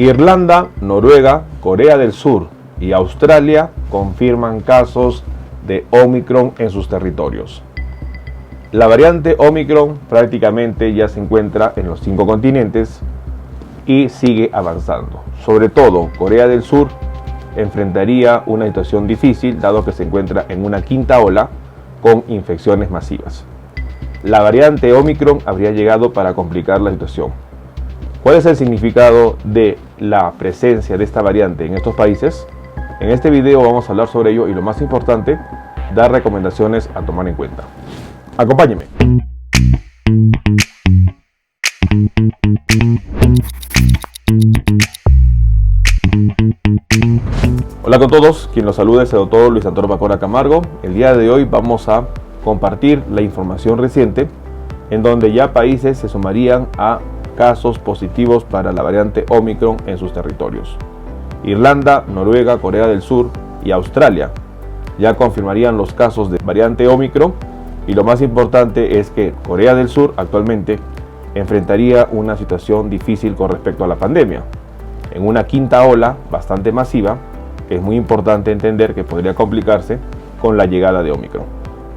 Irlanda, Noruega, Corea del Sur y Australia confirman casos de Omicron en sus territorios. La variante Omicron prácticamente ya se encuentra en los 5 continentes y sigue avanzando. Sobre todo, Corea del Sur enfrentaría una situación difícil dado que se encuentra en una quinta ola con infecciones masivas. La variante Omicron habría llegado para complicar la situación. ¿Cuál es el significado de la presencia de esta variante en estos países? En este video vamos a hablar sobre ello y lo más importante, dar recomendaciones a tomar en cuenta. Acompáñenme. Hola con todos, quien los saluda es el doctor Luis Antonio Pacora Camargo. El día de hoy vamos a compartir la información reciente en donde ya países se sumarían a casos positivos para la variante Omicron en sus territorios. Irlanda, Noruega, Corea del Sur y Australia ya confirmarían los casos de variante Omicron, y lo más importante es que Corea del Sur actualmente enfrentaría una situación difícil con respecto a la pandemia, en una quinta ola bastante masiva, que es muy importante entender que podría complicarse con la llegada de Omicron.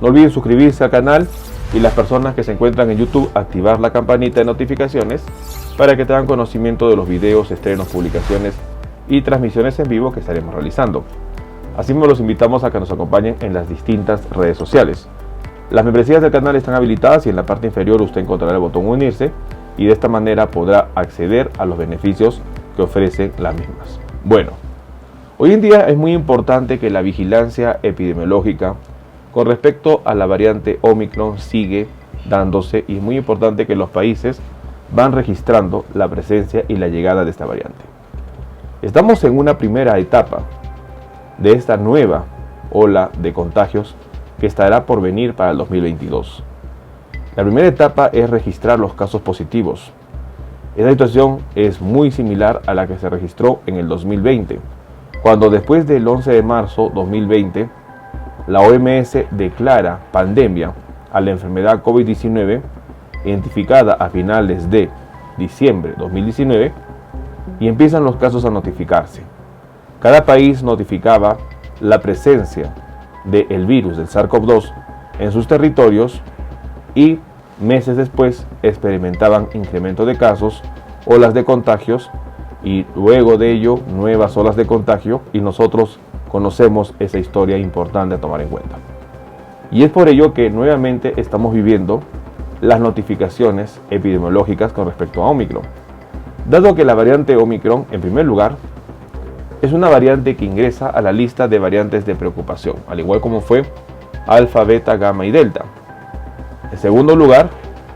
No olviden suscribirse al canal y las personas que se encuentran en YouTube activar la campanita de notificaciones para que tengan conocimiento de los videos, estrenos, publicaciones y transmisiones en vivo que estaremos realizando. Asimismo los invitamos a que nos acompañen en las distintas redes sociales. Las membresías del canal están habilitadas y en la parte inferior usted encontrará el botón unirse y de esta manera podrá acceder a los beneficios que ofrecen las mismas. Bueno, hoy en día es muy importante que la vigilancia epidemiológica con respecto a la variante Omicron sigue dándose, y es muy importante que los países van registrando la presencia y la llegada de esta variante. Estamos en una primera etapa de esta nueva ola de contagios que estará por venir para el 2022. La primera etapa es registrar los casos positivos. Esta situación es muy similar a la que se registró en el 2020, cuando después del 11 de marzo 2020, la OMS declara pandemia a la enfermedad COVID-19, identificada a finales de diciembre de 2019, y empiezan los casos a notificarse. Cada país notificaba la presencia del virus del SARS-CoV-2 en sus territorios y meses después experimentaban incremento de casos, olas de contagios y luego de ello nuevas olas de contagio, y nosotros conocemos esa historia importante a tomar en cuenta. Y es por ello que nuevamente estamos viviendo las notificaciones epidemiológicas con respecto a Omicron. Dado que la variante Omicron, en primer lugar, es una variante que ingresa a la lista de variantes de preocupación, al igual como fue alfa, beta, gamma y delta. En segundo lugar,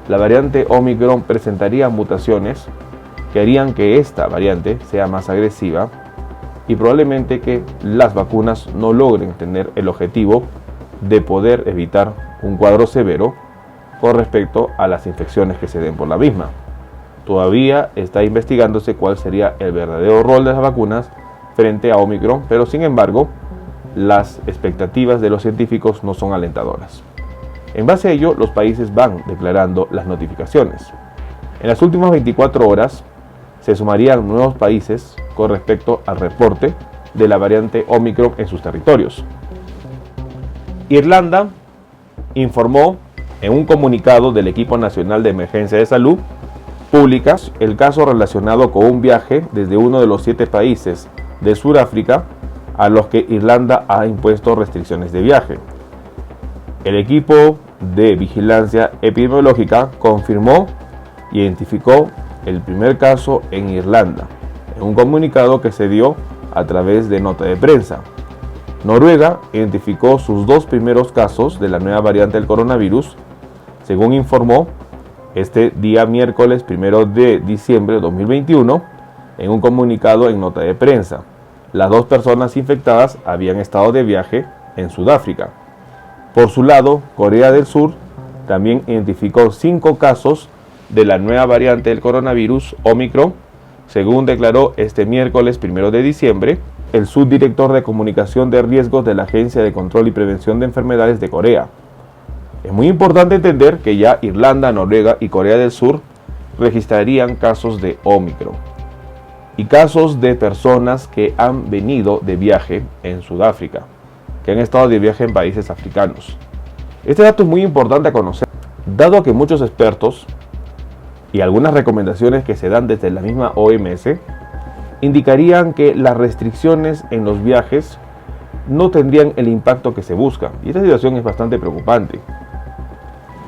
la variante Omicron presentaría mutaciones que harían que esta variante sea más agresiva y probablemente que las vacunas no logren tener el objetivo de poder evitar un cuadro severo con respecto a las infecciones que se den por la misma. Todavía está investigándose cuál sería el verdadero rol de las vacunas frente a Omicron, pero sin embargo, las expectativas de los científicos no son alentadoras. En base a ello, los países van declarando las notificaciones. En las últimas 24 horas, se sumarían nuevos países con respecto al reporte de la variante Omicron en sus territorios. Irlanda informó en un comunicado del Equipo Nacional de Emergencia de Salud Pública el caso relacionado con un viaje desde uno de los 7 países de Sudáfrica a los que Irlanda ha impuesto restricciones de viaje. El equipo de vigilancia epidemiológica confirmó y identificó el primer caso en Irlanda, en un comunicado que se dio a través de nota de prensa. Noruega identificó sus 2 primeros casos de la nueva variante del coronavirus, según informó este día miércoles 1 de diciembre de 2021, en un comunicado en nota de prensa. Las 2 personas infectadas habían estado de viaje en Sudáfrica. Por su lado, Corea del Sur también identificó 5 casos de la nueva variante del coronavirus Omicron, según declaró este miércoles 1 de diciembre el subdirector de comunicación de riesgos de la Agencia de Control y Prevención de Enfermedades de Corea. Es muy importante entender que ya Irlanda, Noruega y Corea del Sur registrarían casos de Omicron. y casos de personas que han venido de viaje en Sudáfrica, que han estado de viaje en países africanos. Este dato es muy importante a conocer, dado que muchos expertos y algunas recomendaciones que se dan desde la misma OMS indicarían que las restricciones en los viajes no tendrían el impacto que se busca, y esta situación es bastante preocupante.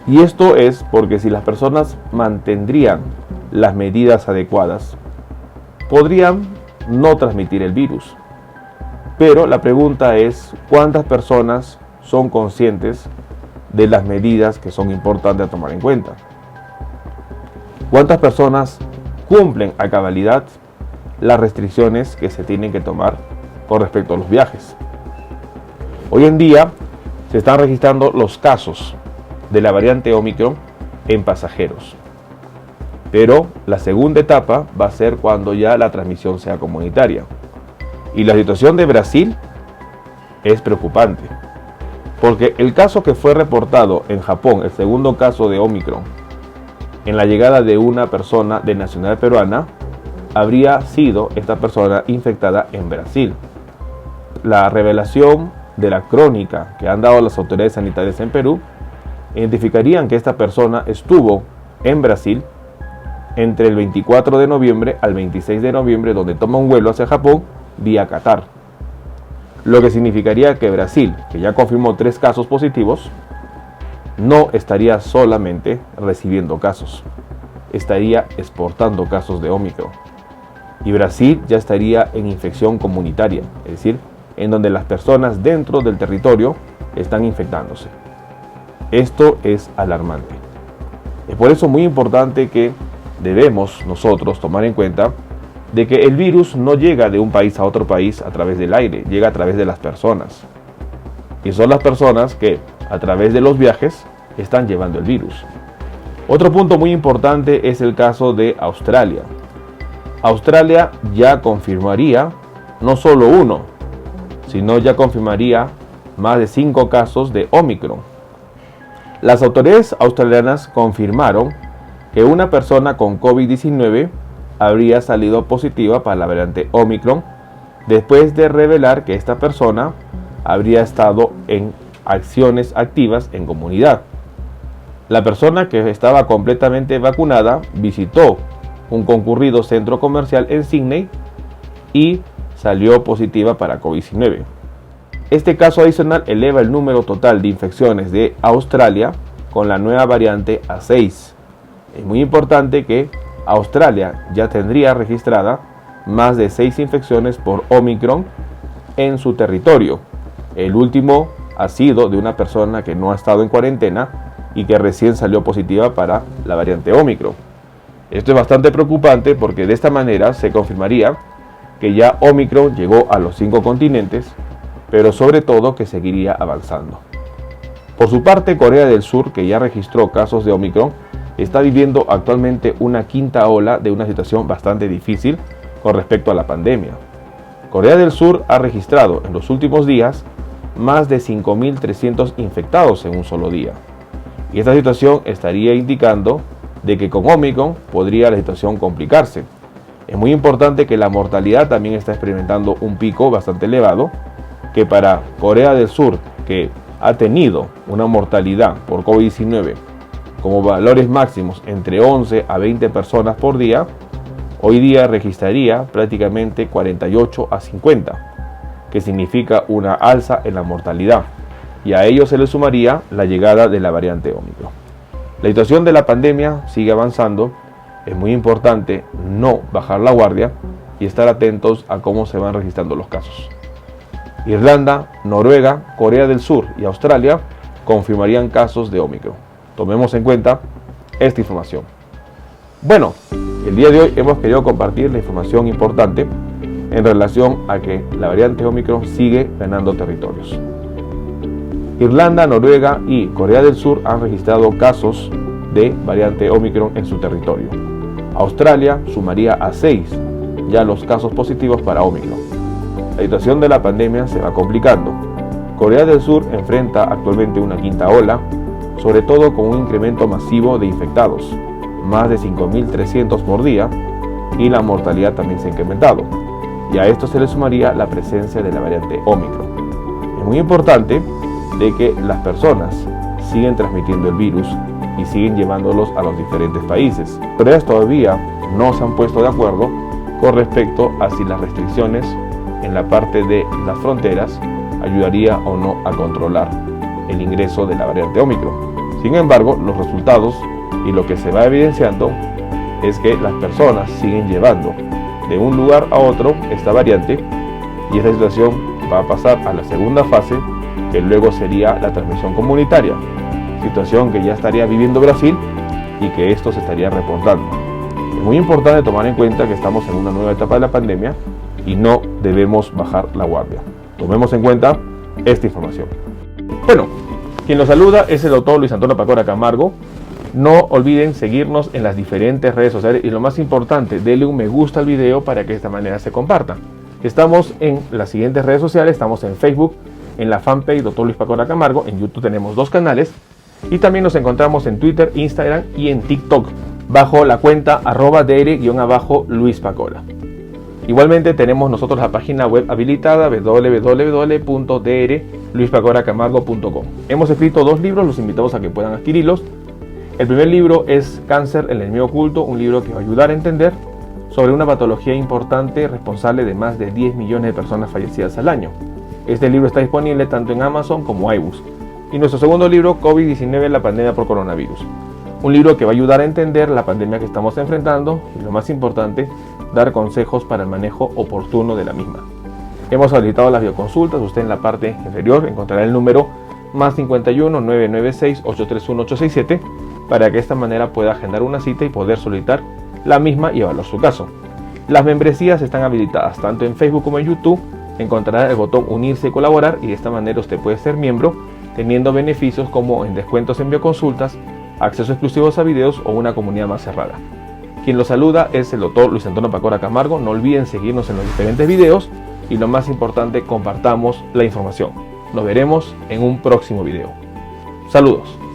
Y esto es porque si las personas mantendrían las medidas adecuadas, podrían no transmitir el virus. Pero la pregunta es, ¿cuántas personas son conscientes de las medidas que son importantes a tomar en cuenta? ¿Cuántas personas cumplen a cabalidad las restricciones que se tienen que tomar con respecto a los viajes? Hoy en día se están registrando los casos de la variante Omicron en pasajeros, pero la segunda etapa va a ser cuando ya la transmisión sea comunitaria. Y la situación de Brasil es preocupante, porque el caso que fue reportado en Japón, el segundo caso de Omicron, en la llegada de una persona de nacionalidad peruana, habría sido esta persona infectada en Brasil. La revelación de la crónica que han dado las autoridades sanitarias en Perú identificarían que esta persona estuvo en Brasil entre el 24 de noviembre al 26 de noviembre, donde toma un vuelo hacia Japón vía Qatar. Lo que significaría que Brasil, que ya confirmó 3 casos positivos, no estaría solamente recibiendo casos, estaría exportando casos de Omicron. Y Brasil ya estaría en infección comunitaria, es decir, en donde las personas dentro del territorio están infectándose. Esto es alarmante. Es por eso muy importante que debemos nosotros tomar en cuenta de que el virus no llega de un país a otro país a través del aire, llega a través de las personas. Y son las personas que a través de los viajes están llevando el virus. Otro punto muy importante es el caso de Australia. Australia ya confirmaría no solo uno, sino ya confirmaría más de 5 casos de Omicron. Las autoridades australianas confirmaron que una persona con COVID-19 habría salido positiva para la variante Omicron después de revelar que esta persona habría estado en acciones activas en comunidad. La persona, que estaba completamente vacunada, visitó un concurrido centro comercial en Sydney y salió positiva para COVID-19. Este caso adicional eleva el número total de infecciones de Australia con la nueva variante a 6. Es muy importante que Australia ya tendría registrada más de 6 infecciones por Omicron en su territorio. El último ha sido de una persona que no ha estado en cuarentena y que recién salió positiva para la variante Omicron. Esto es bastante preocupante porque de esta manera se confirmaría que ya Omicron llegó a los 5 continentes, pero sobre todo que seguiría avanzando. Por su parte, Corea del Sur, que ya registró casos de Omicron, está viviendo actualmente una quinta ola de una situación bastante difícil con respecto a la pandemia. Corea del Sur ha registrado en los últimos días más de 5.300 infectados en un solo día. Y esta situación estaría indicando de que con Omicron podría la situación complicarse. Es muy importante que la mortalidad también está experimentando un pico bastante elevado, que para Corea del Sur, que ha tenido una mortalidad por COVID-19 como valores máximos entre 11 a 20 personas por día, hoy día registraría prácticamente 48 a 50, que significa una alza en la mortalidad, y a ello se le sumaría la llegada de la variante Omicron. La situación de la pandemia sigue avanzando. Es muy importante no bajar la guardia y estar atentos a cómo se van registrando los casos. Irlanda, Noruega, Corea del Sur y Australia confirmarían casos de Omicron. Tomemos en cuenta esta información. Bueno, el día de hoy hemos querido compartir la información importante en relación a que la variante Omicron sigue ganando territorios. Irlanda, Noruega y Corea del Sur han registrado casos de variante Omicron en su territorio. Australia sumaría a 6 ya los casos positivos para Omicron. La situación de la pandemia se va complicando. Corea del Sur enfrenta actualmente una quinta ola, sobre todo con un incremento masivo de infectados, más de 5.300 por día, y la mortalidad también se ha incrementado. Y a esto se le sumaría la presencia de la variante Omicron. Es muy importante de que las personas siguen transmitiendo el virus y siguen llevándolos a los diferentes países. Pero ellas todavía no se han puesto de acuerdo con respecto a si las restricciones en la parte de las fronteras ayudaría o no a controlar el ingreso de la variante Omicron. Sin embargo, los resultados y lo que se va evidenciando es que las personas siguen llevando de un lugar a otro esta variante, y esta situación va a pasar a la segunda fase, que luego sería la transmisión comunitaria, situación que ya estaría viviendo Brasil y que esto se estaría reportando. Es muy importante tomar en cuenta que estamos en una nueva etapa de la pandemia y no debemos bajar la guardia. Tomemos en cuenta esta información. Bueno, quien los saluda es el doctor Luis Antonio Pacora Camargo. No olviden seguirnos en las diferentes redes sociales y lo más importante, denle un me gusta al video para que de esta manera se comparta. Estamos en las siguientes redes sociales, estamos en Facebook, en la fanpage Dr. Luis Pacora Camargo, en YouTube tenemos 2 canales y también nos encontramos en Twitter, Instagram y en TikTok bajo la cuenta @dr_Luis Pacora. Igualmente tenemos nosotros la página web habilitada www.drluispacoracamargo.com. Hemos escrito 2 libros, los invitamos a que puedan adquirirlos. El primer libro es Cáncer, el enemigo oculto, un libro que va a ayudar a entender sobre una patología importante responsable de más de 10 millones de personas fallecidas al año. Este libro está disponible tanto en Amazon como iBooks. Y nuestro segundo libro, COVID-19, la pandemia por coronavirus. Un libro que va a ayudar a entender la pandemia que estamos enfrentando y, lo más importante, dar consejos para el manejo oportuno de la misma. Hemos habilitado las videoconsultas. Usted en la parte inferior encontrará el número +51 996 831 867 para que de esta manera pueda agendar una cita y poder solicitar la misma y evaluar su caso. Las membresías están habilitadas tanto en Facebook como en YouTube. Encontrará el botón unirse y colaborar y de esta manera usted puede ser miembro teniendo beneficios como en descuentos en bioconsultas, acceso exclusivos a videos o una comunidad más cerrada. Quien los saluda es el doctor Luis Antonio Pacora Camargo. No olviden seguirnos en los diferentes videos y lo más importante, compartamos la información. Nos veremos en un próximo video. Saludos.